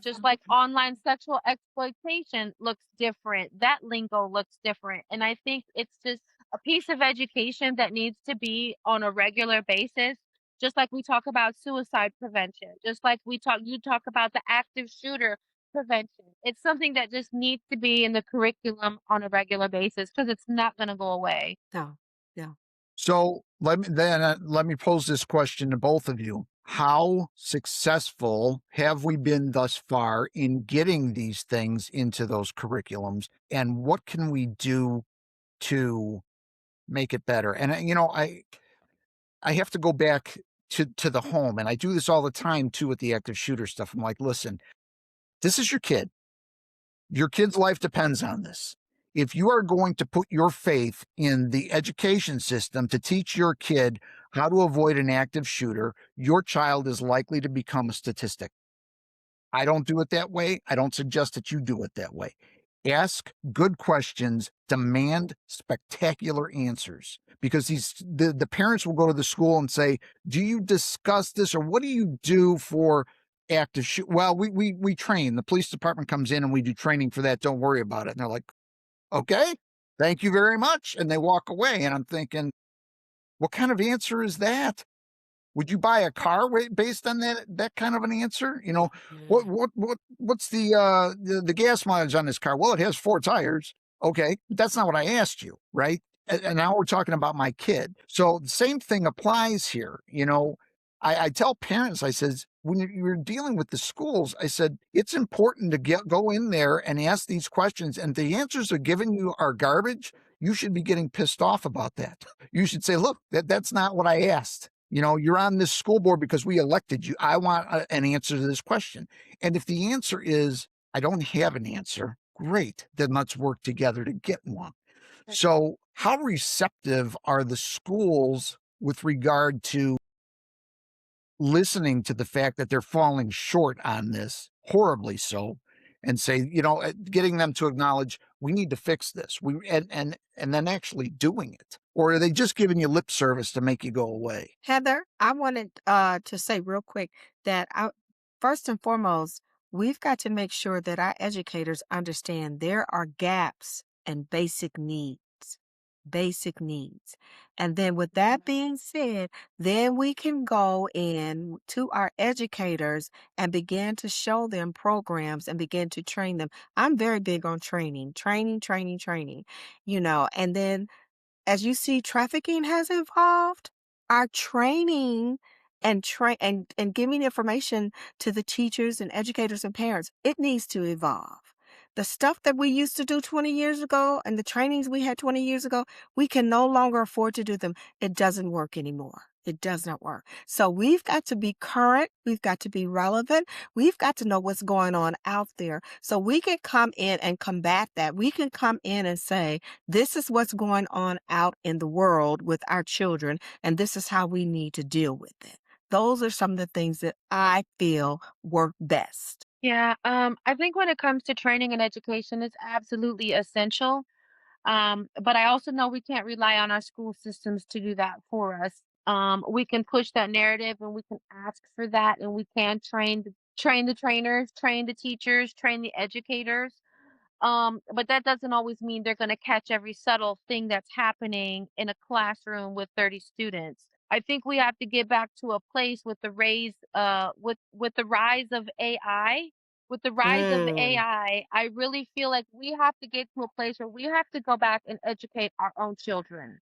Just like online sexual exploitation looks different, that lingo looks different. And I think it's just a piece of education that needs to be on a regular basis. Just like we talk about suicide prevention, just like you talk about the active shooter prevention. It's something that just needs to be in the curriculum on a regular basis because it's not going to go away. No, no. So let me pose this question to both of you. How successful have we been thus far in getting these things into those curriculums, and what can we do to make it better? And I have to go back to the home, and I do this all the time too with the active shooter stuff. I'm like, listen, this is your kid. Your kid's life depends on this. If you are going to put your faith in the education system to teach your kid how to avoid an active shooter, your child is likely to become a statistic. I don't do it that way. I don't suggest that you do it that way. Ask good questions, demand spectacular answers, because the parents will go to the school and say, "Do you discuss this, or what do you do for active shoot?" Well, we train. The police department comes in and we do training for that. Don't worry about it. And they're like, "Okay, thank you very much," and they walk away. And I'm thinking, what kind of answer is that? Would you buy a car based on that kind of an answer? You know, what's the gas mileage on this car? Well, it has 4 tires. Okay, but that's not what I asked you, right? And now we're talking about my kid. So the same thing applies here. You know, I tell parents, I says, when you're dealing with the schools, I said, it's important to go in there and ask these questions. And the answers they're giving you are garbage. You should be getting pissed off about that. You should say, look, that's not what I asked. You know, you're on this school board because we elected you. I want an answer to this question. And if the answer is, I don't have an answer, great. Then let's work together to get one. So, how receptive are the schools with regard to listening to the fact that they're falling short on this, horribly so, and say, you know, getting them to acknowledge we need to fix this, and then actually doing it, or are they just giving you lip service to make you go away? Heather, I wanted to say real quick that first and foremost, we've got to make sure that our educators understand there are gaps and basic needs. Basic needs. And then with that being said, then we can go in to our educators and begin to show them programs and begin to train them. I'm very big on training, and then as you see, trafficking has evolved. Our training and giving information to the teachers and educators and parents, it needs to evolve. The stuff that we used to do 20 years ago and the trainings we had 20 years ago, we can no longer afford to do them. It doesn't work anymore. It does not work. So we've got to be current. We've got to be relevant. We've got to know what's going on out there. So we can come in and combat that. We can come in and say, this is what's going on out in the world with our children, and this is how we need to deal with it. Those are some of the things that I feel work best. Yeah, I think when it comes to training and education, it's absolutely essential. But I also know we can't rely on our school systems to do that for us. We can push that narrative and we can ask for that, and we can train the trainers, train the teachers, train the educators. But that doesn't always mean they're going to catch every subtle thing that's happening in a classroom with 30 students. I think we have to get back to a place with with the rise of AI. With the rise of Mm. I really feel like we have to get to a place where we have to go back and educate our own children.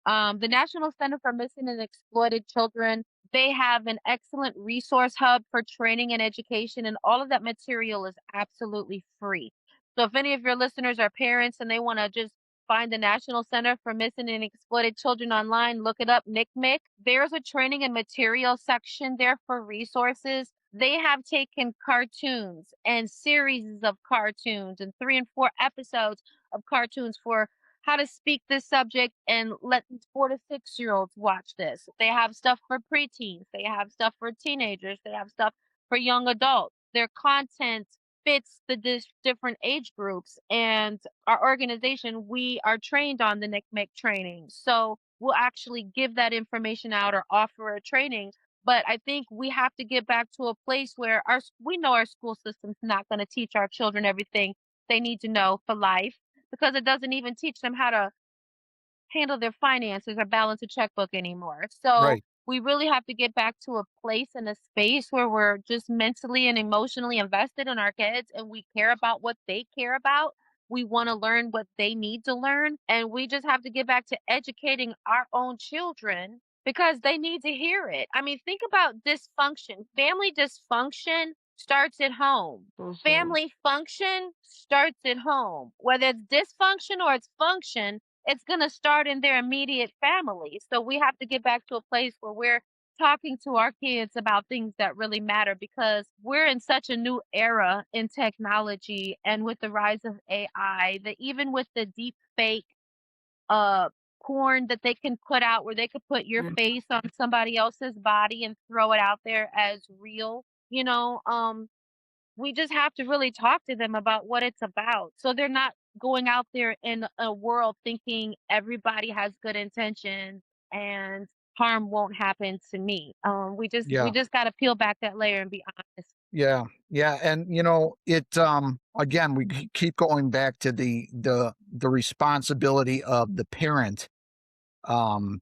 The National Center for Missing and Exploited Children, they have an excellent resource hub for training and education, and all of that material is absolutely free. So if any of your listeners are parents and they want to just find the National Center for Missing and Exploited Children online, look it up, NCMEC. There's a training and material section there for resources. They have taken cartoons and series of cartoons and 3 and 4 episodes of cartoons for how to speak this subject and let these 4 to 6 year olds watch this. They have stuff for preteens, they have stuff for teenagers, they have stuff for young adults. Their content fits the different age groups. And our organization, we are trained on the NCMEC training. So we'll actually give that information out or offer a training. But I think we have to get back to a place where we know our school system's not going to teach our children everything they need to know for life, because it doesn't even teach them how to handle their finances or balance a checkbook anymore. So Right. we really have to get back to a place and a space where we're just mentally and emotionally invested in our kids and we care about what they care about. We want to learn what they need to learn. And we just have to get back to educating our own children because they need to hear it. I mean, think about dysfunction. Family dysfunction starts at home. Mhm. Family function starts at home. Whether it's dysfunction or it's function, it's going to start in their immediate family. So we have to get back to a place where we're talking to our kids about things that really matter, because we're in such a new era in technology and with the rise of AI that even with the deep fake uh porn that they can put out where they could put your Mm. face on somebody else's body and throw it out there as real, we just have to really talk to them about what it's about. So they're not going out there in a world thinking everybody has good intentions and harm won't happen to me. We Yeah. just got to peel back that layer and be honest. Yeah. Yeah. And it again, we keep going back to the responsibility of the parent um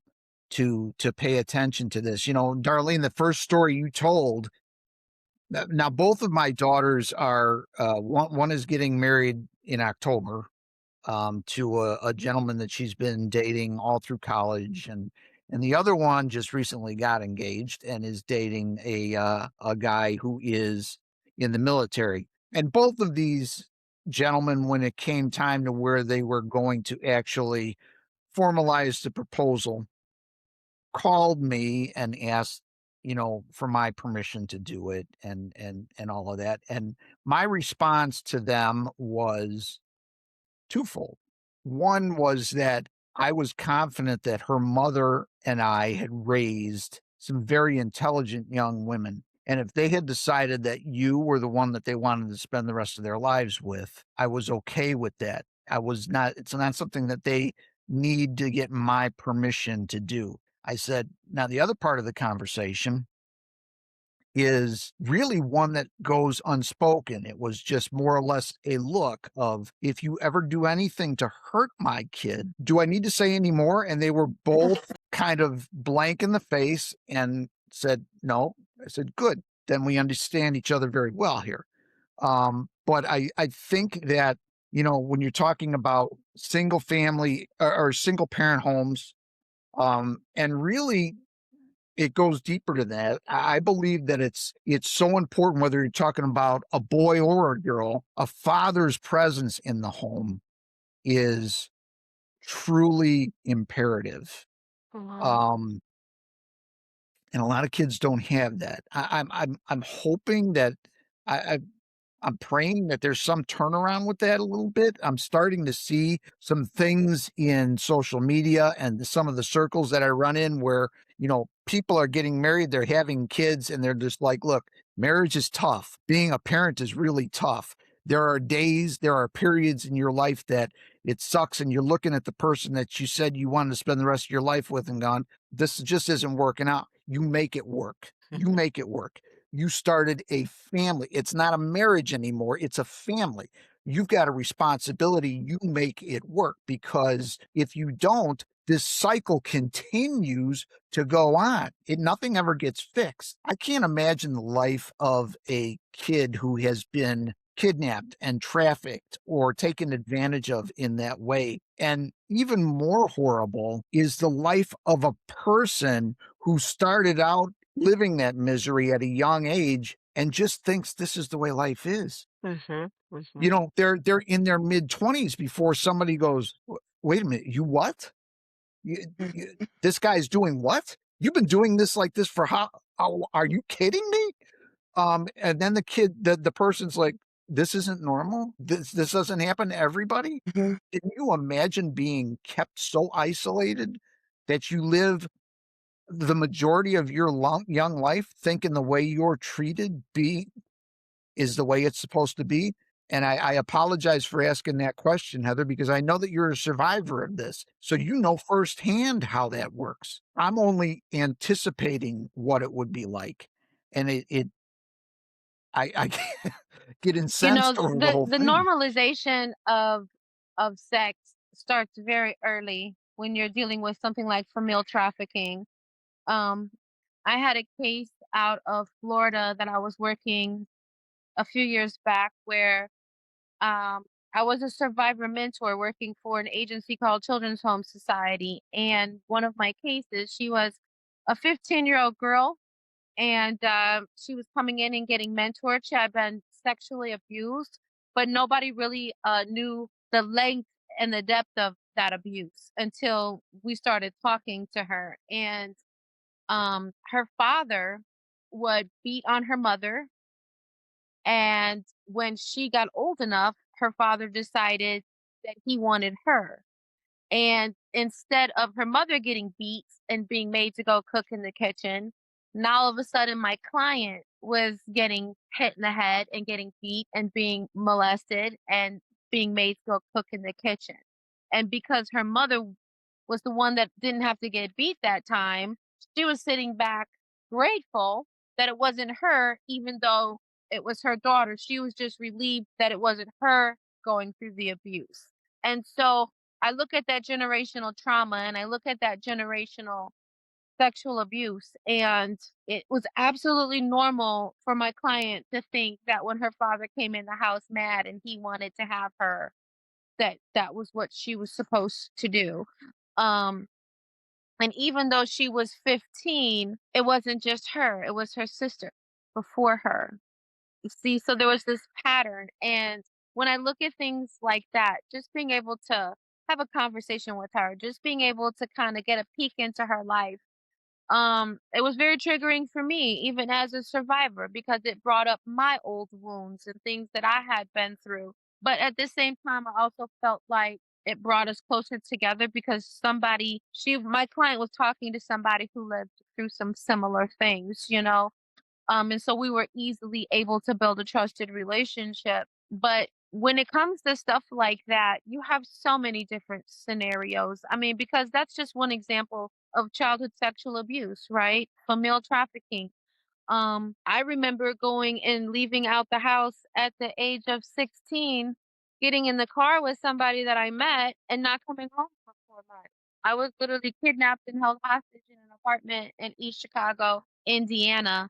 to pay attention to this. Darlene, the first story you told. Now, both of my daughters are one is getting married in October to a gentleman that she's been dating all through college, and the other one just recently got engaged and is dating a guy who is in the military. And both of these gentlemen, when it came time to where they were going to actually formalize the proposal, called me and asked, for my permission to do it and all of that. And my response to them was twofold. One was that I was confident that her mother and I had raised some very intelligent young women. And if they had decided that you were the one that they wanted to spend the rest of their lives with, I was okay with that. It's not something that they need to get my permission to do. I said, now the other part of the conversation is really one that goes unspoken. It was just more or less a look of, if you ever do anything to hurt my kid, do I need to say any more? And they were both kind of blank in the face and said, no. I said, good. Then we understand each other very well here. But I think that, when you're talking about single family or single parent homes, and really it goes deeper to that. I believe that it's so important, whether you're talking about a boy or a girl, a father's presence in the home is truly imperative. Wow. Um, and a lot of kids don't have that. I'm hoping that I, I'm praying that there's some turnaround with that a little bit. I'm starting to see some things in social media and some of the circles that I run in where, people are getting married, they're having kids, and they're just like, look, marriage is tough. Being a parent is really tough. There are periods in your life that it sucks, and you're looking at the person that you said you wanted to spend the rest of your life with and gone, this just isn't working out. You make it work. You make it work. You started a family. It's not a marriage anymore. It's a family. You've got a responsibility. You make it work, because if you don't, this cycle continues to go on. Nothing ever gets fixed. I can't imagine the life of a kid who has been kidnapped and trafficked or taken advantage of in that way. And even more horrible is the life of a person who started out living that misery at a young age and just thinks this is the way life is. They're in their mid-20s before somebody goes, wait a minute, you what? This guy's doing what? You've been doing this like this for how are you kidding me? And then the person's like, this isn't normal. This doesn't happen to everybody. Can you imagine being kept so isolated that you live the majority of your young life thinking the way you're treated is the way it's supposed to be? And I apologize for asking that question, Heather, because I know that you're a survivor of this. So you know firsthand how that works. I'm only anticipating what it would be like. And I get You know, incensed over the whole the thing. normalization of sex starts very early when you're dealing with something like familial trafficking. Um, I had a case out of Florida that I was working a few years back where um, I was a survivor mentor working for an agency called Children's Home Society. And one of my cases, she was a 15-year-old girl, and she was coming in and getting mentored. She had been sexually abused, but nobody really knew the length and the depth of that abuse until we started talking to her. And her father would beat on her mother, and when she got old enough, her father decided that he wanted her. And instead of her mother getting beat and being made to go cook in the kitchen, now all of a sudden my client was getting hit in the head and getting beat and being molested and being made to go cook in the kitchen. And because her mother was the one that didn't have to get beat that time, she was sitting back grateful that it wasn't her, even though it was her daughter. She was just relieved that it wasn't her going through the abuse. And so I look at that generational trauma and I look at that generational sexual abuse, and it was absolutely normal for my client to think that when her father came in the house mad and he wanted to have her, that that was what she was supposed to do. Um, and even though she was 15, it wasn't just her, it was her sister before her. You see, so there was this pattern. And when I look at things like that, just being able to have a conversation with her, just being able to kind of get a peek into her life, it was very triggering for me, even as a survivor, because it brought up my old wounds and things that I had been through. But at the same time, I also felt like it brought us closer together because my client was talking to somebody who lived through some similar things, you know? And so we were easily able to build a trusted relationship. But when it comes to stuff like that, you have so many different scenarios. I mean, because that's just one example of childhood sexual abuse, right? Familial trafficking. I remember going and leaving out the house at the age of 16, getting in the car with somebody that I met and not coming home for 4 months. I was literally kidnapped and held hostage in an apartment in East Chicago, Indiana,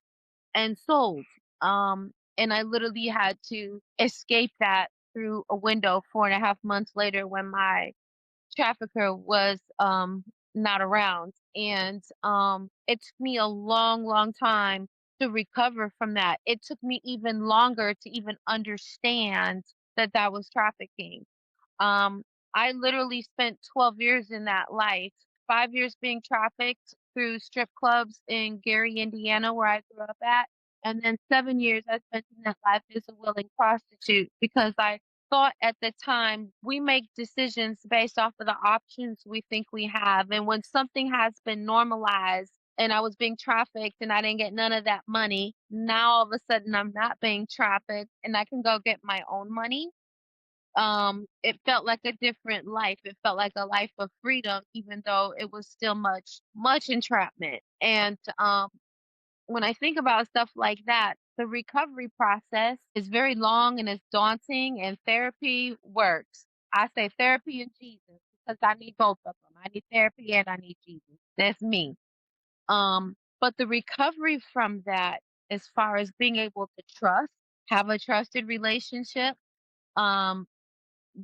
and sold. And I literally had to escape that through a window 4.5 months later when my trafficker was not around. And it took me a long, long time to recover from that. It took me even longer to even understand that that was trafficking. um, I literally spent 12 years in that life, 5 years being trafficked through strip clubs in Gary, Indiana, where I grew up at, and then 7 years I spent in that life as a willing prostitute because I thought at the time we make decisions based off of the options we think we have. And when something has been normalized and I was being trafficked and I didn't get none of that money, now all of a sudden I'm not being trafficked and I can go get my own money. It felt like a different life. It felt like a life of freedom, even though it was still much entrapment. And when I think about stuff like that, the recovery process is very long and it's daunting, and therapy works. I say therapy and Jesus because I need both of them. I need therapy and I need Jesus. That's me. But the recovery from that, as far as being able to trust, have a trusted relationship, um,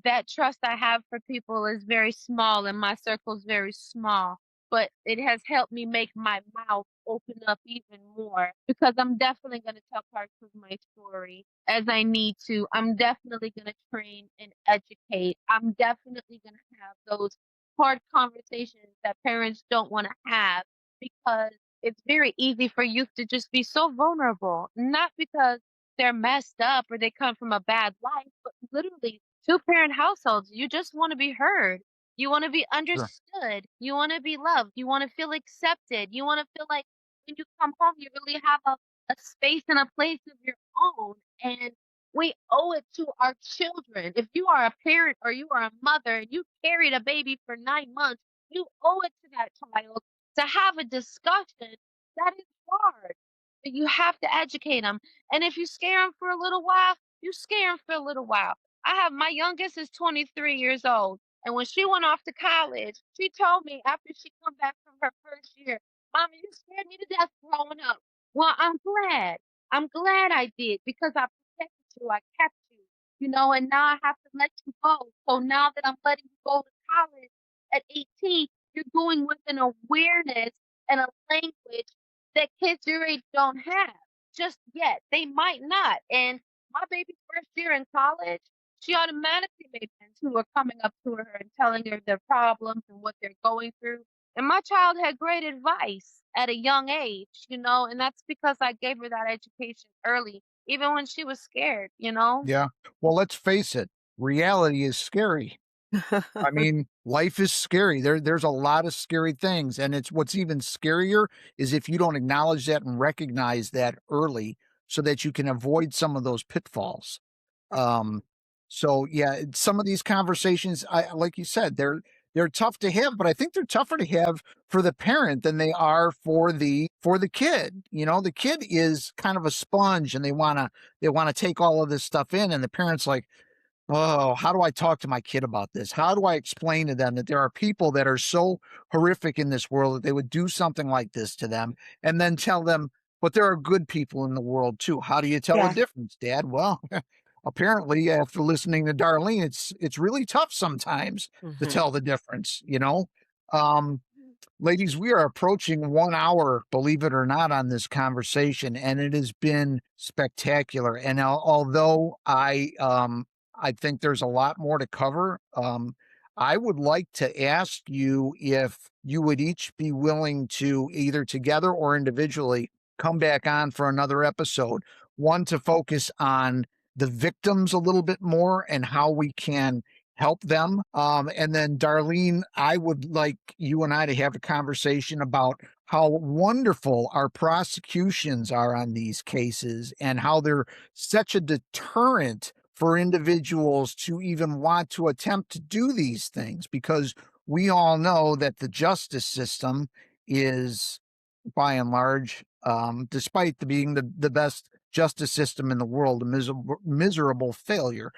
that trust I have for people is very small and my circle is very small, but it has helped me make my mouth open up even more because I'm definitely going to tell parts of my story as I need to. I'm definitely going to train and educate. I'm definitely going to have those hard conversations that parents don't want to have because it's very easy for youth to just be so vulnerable, not because they're messed up or they come from a bad life, but literally two-parent households, you just wanna be heard. You wanna be Sure. understood. You wanna be loved. You wanna feel accepted. You wanna feel like when you come home, you really have a space and a place of your own, and we owe it to our children. If you are a parent or you are a mother and you carried a baby for 9 months, you owe it to that child to have a discussion that is hard, but you have to educate them. And if you scare them for a little while, you scare them for a little while. I have my youngest is 23 years old, and when she went off to college, she told me after she come back from her first year, "Mama, you scared me to death growing up." Well, I'm glad. I'm glad I did because I protected you. I kept you, and now I have to let you go. So now that I'm letting you go to college at 18, you're going with an awareness and a language that kids your age don't have just yet. They might not. And my baby's first year in college, she automatically made friends who were coming up to her and telling her their problems and what they're going through. And my child had great advice at a young age, and that's because I gave her that education early, even when she was scared. Yeah. Well, let's face it, reality is scary. I mean, life is scary. There's a lot of scary things, and it's what's even scarier is if you don't acknowledge that and recognize that early. so that you can avoid some of those pitfalls. So yeah, some of these conversations, like you said, they're tough to have, but I think they're tougher to have for the parent than they are for the kid. You know, the kid is kind of a sponge, and they wanna take all of this stuff in, and the parent's like, oh, how do I talk to my kid about this? How do I explain to them that there are people that are so horrific in this world that they would do something like this to them, and then tell them, but there are good people in the world too. How do you tell the Yeah. difference, Dad? Well, apparently, after listening to Darlene, it's really tough sometimes to Mhm. tell the difference, you know? Um, Ladies, we are approaching 1 hour, believe it or not, on this conversation, and it has been spectacular. And although I think there's a lot more to cover, I would like to ask you if you would each be willing to, either together or individually, come back on for another episode. One, to focus on the victims a little bit more and how we can help them. And then, Darlene, I would like you and I to have a conversation about how wonderful our prosecutions are on these cases and how they're such a deterrent for individuals to even want to attempt to do these things, because we all know that the justice system is, by and large, despite being the best justice system in the world, a miserable failure,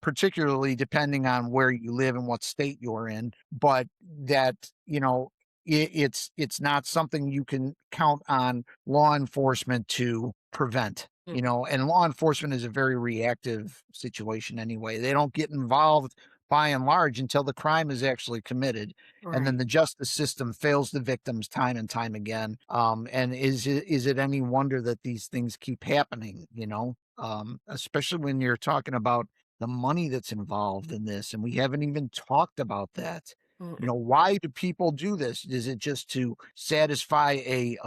particularly depending on where you live and what state you're in. But that, you know, it's not something you can count on law enforcement to prevent. You know, and law enforcement is a very reactive situation anyway. They don't get involved by and large until the crime is actually committed, and then Right. the justice system fails the victims time and time again. And is it any wonder that these things keep happening? You know, especially when you're talking about the money that's involved in this, and we haven't even talked about that. You Mm. know, why do people do this? Is it just to satisfy a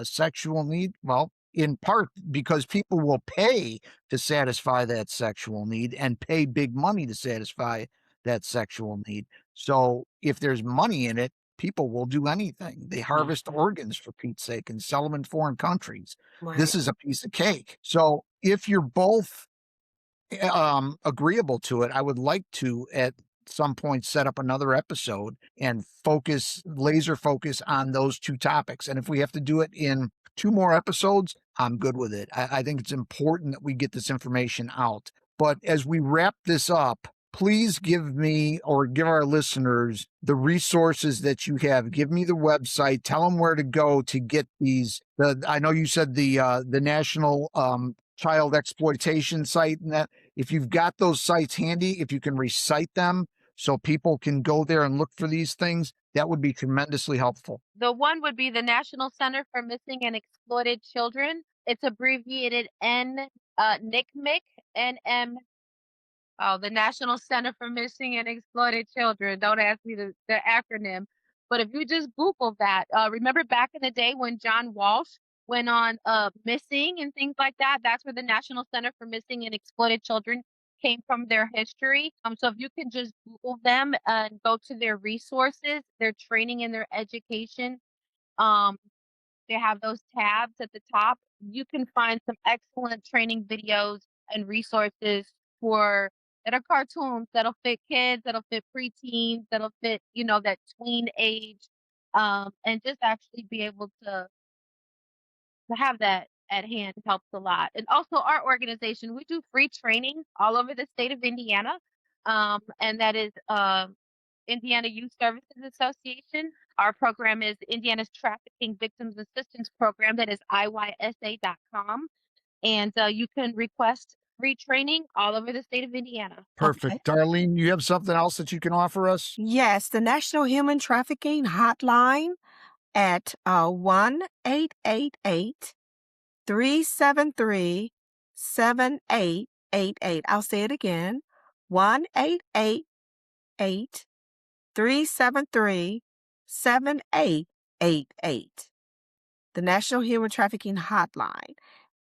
sexual need? Well, in part because people will pay to satisfy that sexual need, and pay big money to satisfy that sexual need. So if there's money in it, people will do anything. They harvest Mhm. organs, for Pete's sake, and sell them in foreign countries. This Right. is a piece of cake. So if you're both agreeable to it, I would like to at some point set up another episode and laser focus on those two topics. And if we have to do it in 2 more episodes, I'm good with it. I think it's important that we get this information out. But as we wrap this up, please give me, or give our listeners, the resources that you have. Give me the website. Tell them where to go to get these. I know you said the National Child Exploitation site, and that, if you've got those sites handy, if you can recite them so people can go there and look for these things, that would be tremendously helpful. The one would be the National Center for Missing and Exploited Children. It's abbreviated NCMEC, NM. Oh, the National Center for Missing and Exploited Children. Don't ask me the acronym. But if you just Google that, remember back in the day when John Walsh went on missing and things like that? That's where the National Center for Missing and Exploited Children came from, their history. So if you can just Google them and go to their resources, their training and their education, um, they have those tabs at the top. You can find some excellent training videos and resources for that are cartoons that'll fit kids, that'll fit preteens, that'll fit, that tween age, and just actually be able to have that at hand helps a lot. And also our organization, we do free training all over the state of Indiana. And that is Indiana Youth Services Association. Our program is Indiana's Trafficking Victims Assistance Program. That is iysa.com. And you can request free training all over the state of Indiana. Okay. Perfect. Darlene, you have something else that you can offer us? Yes, the National Human Trafficking Hotline at 1-888 373 7888. I'll say it again, 1-888 373 7888. The National Human Trafficking Hotline.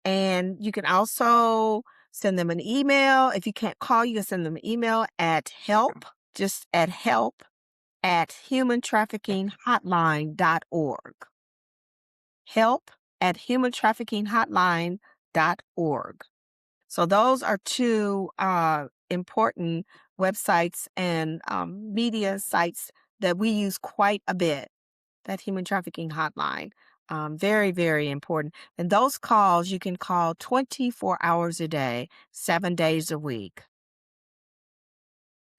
And you can also send them an email. If you can't call, you can send them an email at help, just at help@humantraffickinghotline.org. Help at humantraffickinghotline.org. So those are two important websites and media sites that we use quite a bit. That human trafficking hotline, very, very important. And those calls you can call 24 hours a day, 7 days a week.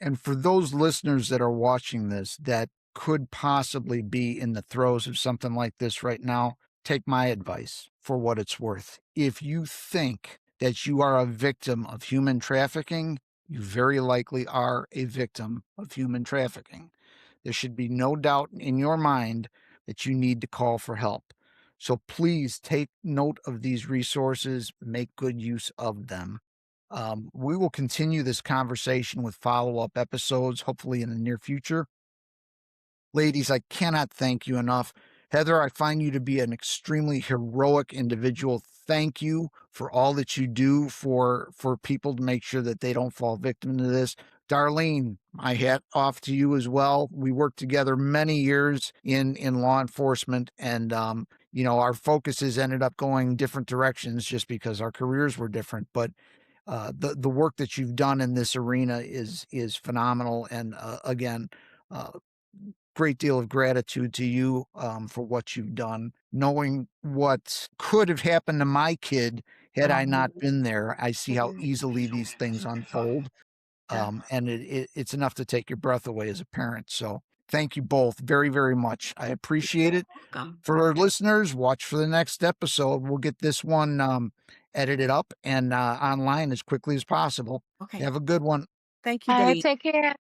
And for those listeners that are watching this that could possibly be in the throes of something like this right now, take my advice for what it's worth. If you think that you are a victim of human trafficking, you very likely are a victim of human trafficking. There should be no doubt in your mind that you need to call for help. So please take note of these resources, make good use of them. We will continue this conversation with follow-up episodes, hopefully in the near future. Ladies, I cannot thank you enough. Heather, I find you to be an extremely heroic individual. Thank you for all that you do for people to make sure that they don't fall victim to this. Darlene, my hat off to you as well. We worked together many years in law enforcement, and our focuses ended up going different directions just because our careers were different. But the work that you've done in this arena is phenomenal, and again, great deal of gratitude to you for what you've done. Knowing what could have happened to my kid had I not been there, I see how easily these things unfold, and it's enough to take your breath away as a parent. So thank you both very, very much. I appreciate it. For our listeners, watch for the next episode. We'll get this one edited up and online as quickly as possible. Okay. Have a good one. Thank you, All right, Dee. take care.